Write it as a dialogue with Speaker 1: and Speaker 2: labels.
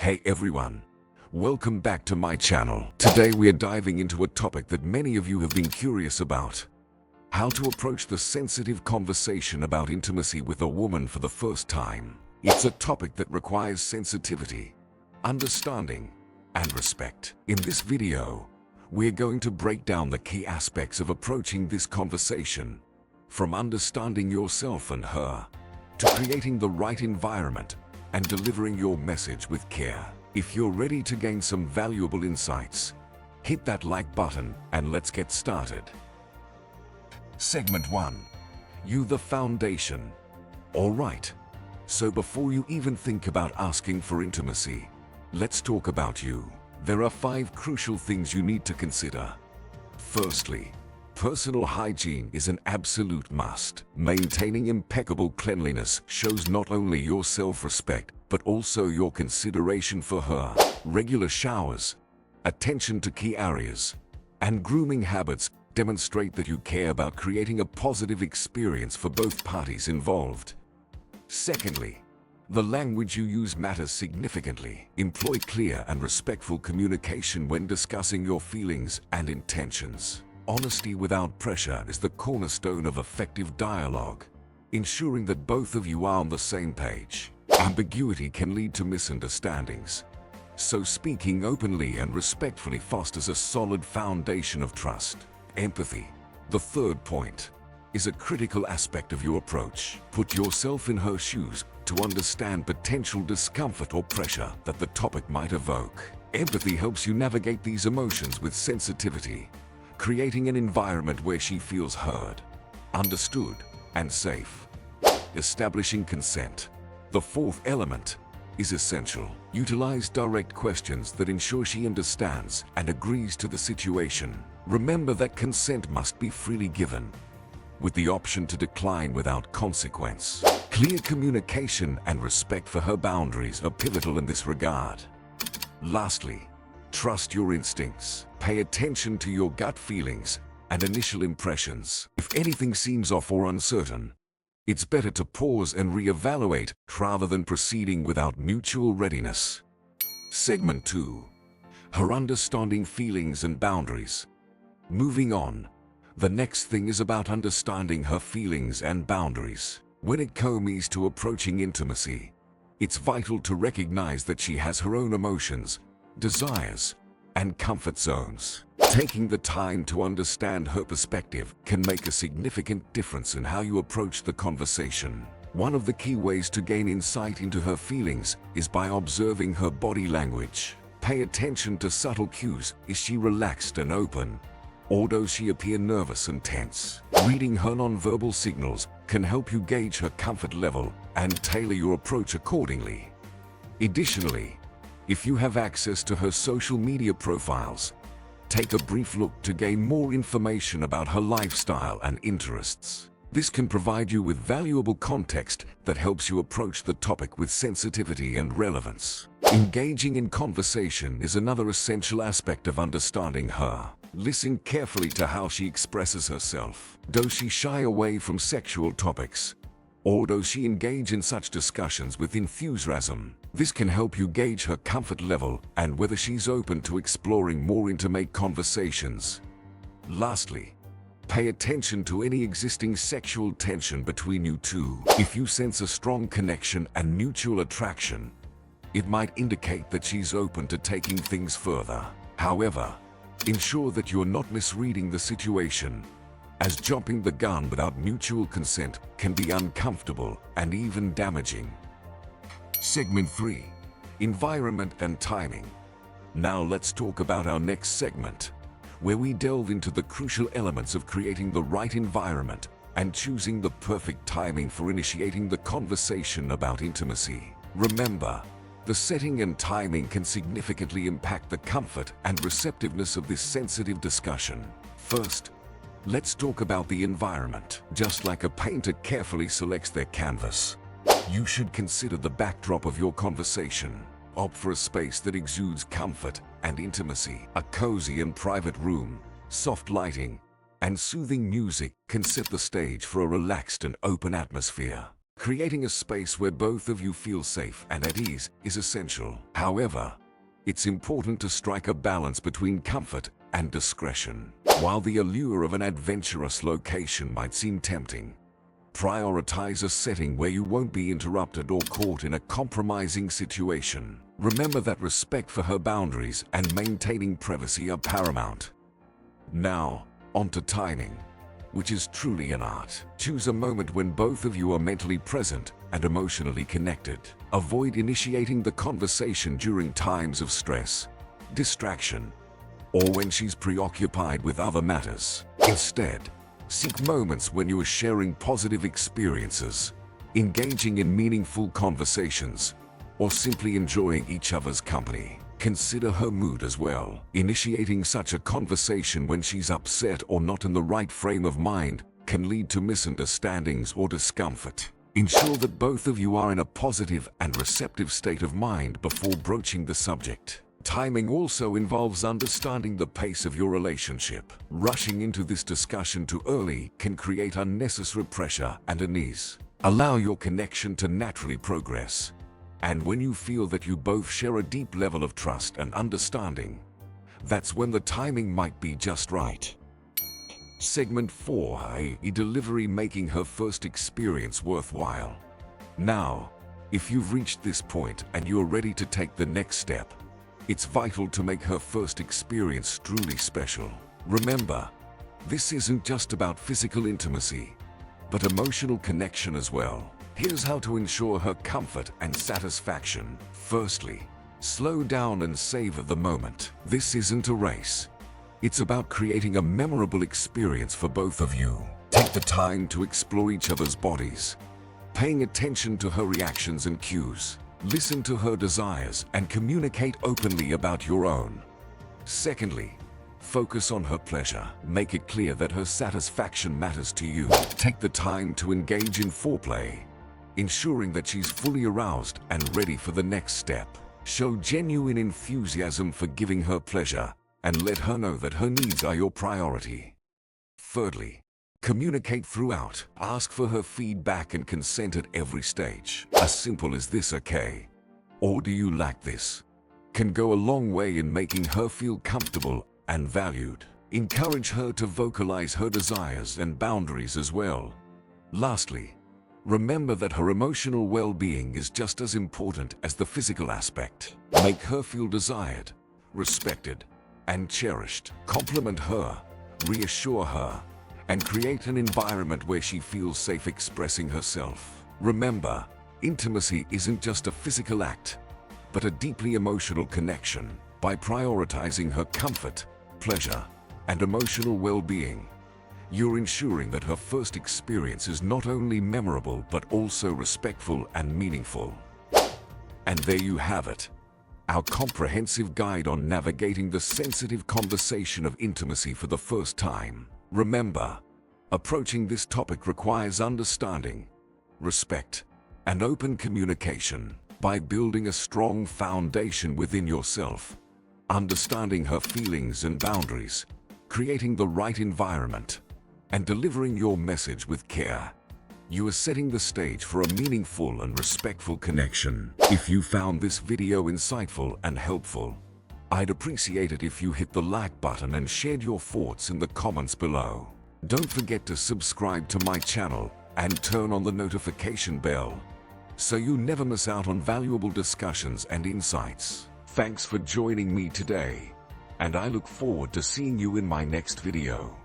Speaker 1: Hey everyone, welcome back to my channel. Today we are diving into a topic that many of you have been curious about. How to approach the sensitive conversation about intimacy with a woman for the first time. It's a topic that requires sensitivity, understanding, and respect. In this video, we're going to break down the key aspects of approaching this conversation, from understanding yourself and her, to creating the right environment and delivering your message with care. If you're ready to gain some valuable insights, hit that like button and let's get started. Segment 1. You the foundation. Alright, so before you even think about asking for intimacy, let's talk about you. There are 5 crucial things you need to consider. Firstly, personal hygiene is an absolute must. Maintaining impeccable cleanliness shows not only your self-respect, but also your consideration for her. Regular showers, attention to key areas, and grooming habits demonstrate that you care about creating a positive experience for both parties involved. Secondly, the language you use matters significantly. Employ clear and respectful communication when discussing your feelings and intentions. Honesty without pressure is the cornerstone of effective dialogue, ensuring that both of you are on the same page. Ambiguity can lead to misunderstandings, so speaking openly and respectfully fosters a solid foundation of trust. Empathy, the third point, is a critical aspect of your approach. Put yourself in her shoes to understand potential discomfort or pressure that the topic might evoke. Empathy helps you navigate these emotions with sensitivity, creating an environment where she feels heard, understood, and safe. Establishing consent, the fourth element, is essential. Utilize direct questions that ensure she understands and agrees to the situation. Remember that consent must be freely given, with the option to decline without consequence. Clear communication and respect for her boundaries are pivotal in this regard. Lastly, trust your instincts. Pay attention to your gut feelings and initial impressions. If anything seems off or uncertain, it's better to pause and reevaluate rather than proceeding without mutual readiness. Segment 2. Her understanding feelings and boundaries. Moving on, the next thing is about understanding her feelings and boundaries. When it comes to approaching intimacy, it's vital to recognize that she has her own emotions, desires, and comfort zones. Taking the time to understand her perspective can make a significant difference in how you approach the conversation. One of the key ways to gain insight into her feelings is by observing her body language. Pay attention to subtle cues. Is she relaxed and open, or does she appear nervous and tense? Reading her nonverbal signals can help you gauge her comfort level and tailor your approach accordingly. Additionally, if you have access to her social media profiles, take a brief look to gain more information about her lifestyle and interests. This can provide you with valuable context that helps you approach the topic with sensitivity and relevance. Engaging in conversation is another essential aspect of understanding her. Listen carefully to how she expresses herself. Does she shy away from sexual topics, or does she engage in such discussions with enthusiasm? This can help you gauge her comfort level and whether she's open to exploring more intimate conversations. Lastly, pay attention to any existing sexual tension between you two. If you sense a strong connection and mutual attraction, it might indicate that she's open to taking things further. However, ensure that you're not misreading the situation, as jumping the gun without mutual consent can be uncomfortable and even damaging. Segment 3. Environment and timing. Now let's talk about our next segment, where we delve into the crucial elements of creating the right environment and choosing the perfect timing for initiating the conversation about intimacy. Remember, the setting and timing can significantly impact the comfort and receptiveness of this sensitive discussion. First, let's talk about the environment. Just like a painter carefully selects their canvas, you should consider the backdrop of your conversation. Opt for a space that exudes comfort and intimacy. A cozy and private room, soft lighting, and soothing music can set the stage for a relaxed and open atmosphere. Creating a space where both of you feel safe and at ease is essential. However, it's important to strike a balance between comfort and discretion. While the allure of an adventurous location might seem tempting, prioritize a setting where you won't be interrupted or caught in a compromising situation. Remember that respect for her boundaries and maintaining privacy are paramount. Now, on to timing, which is truly an art. Choose a moment when both of you are mentally present and emotionally connected. Avoid initiating the conversation during times of stress, distraction, or when she's preoccupied with other matters. Instead, seek moments when you are sharing positive experiences, engaging in meaningful conversations, or simply enjoying each other's company. Consider her mood as well. Initiating such a conversation when she's upset or not in the right frame of mind can lead to misunderstandings or discomfort. Ensure that both of you are in a positive and receptive state of mind before broaching the subject. Timing also involves understanding the pace of your relationship. Rushing into this discussion too early can create unnecessary pressure and unease. Allow your connection to naturally progress. And when you feel that you both share a deep level of trust and understanding, that's when the timing might be just right. Segment 4. Delivery, making her first experience worthwhile. Now, if you've reached this point and you're ready to take the next step, it's vital to make her first experience truly special. Remember, this isn't just about physical intimacy, but emotional connection as well. Here's how to ensure her comfort and satisfaction. Firstly, slow down and savor the moment. This isn't a race. It's about creating a memorable experience for both of you. Take the time to explore each other's bodies, paying attention to her reactions and cues. Listen to her desires and communicate openly about your own. Secondly, focus on her pleasure. Make it clear that her satisfaction matters to you. Take the time to engage in foreplay, ensuring that she's fully aroused and ready for the next step. Show genuine enthusiasm for giving her pleasure and let her know that her needs are your priority. Thirdly, communicate throughout. Ask for her feedback and consent at every stage. As simple as "this okay?" or "do you like this?" can go a long way in making her feel comfortable and valued. Encourage her to vocalize her desires and boundaries as well. Lastly, remember that her emotional well-being is just as important as the physical aspect. Make her feel desired, respected, and cherished. Compliment her, reassure her, and create an environment where she feels safe expressing herself. Remember, intimacy isn't just a physical act, but a deeply emotional connection. By prioritizing her comfort, pleasure, and emotional well-being, you're ensuring that her first experience is not only memorable but also respectful and meaningful. And there you have it, our comprehensive guide on navigating the sensitive conversation of intimacy for the first time. Remember, approaching this topic requires understanding, respect, and open communication. By building a strong foundation within yourself, understanding her feelings and boundaries, creating the right environment, and delivering your message with care, you are setting the stage for a meaningful and respectful connection. If you found this video insightful and helpful, I'd appreciate it if you hit the like button and shared your thoughts in the comments below. Don't forget to subscribe to my channel and turn on the notification bell so you never miss out on valuable discussions and insights. Thanks for joining me today, and I look forward to seeing you in my next video.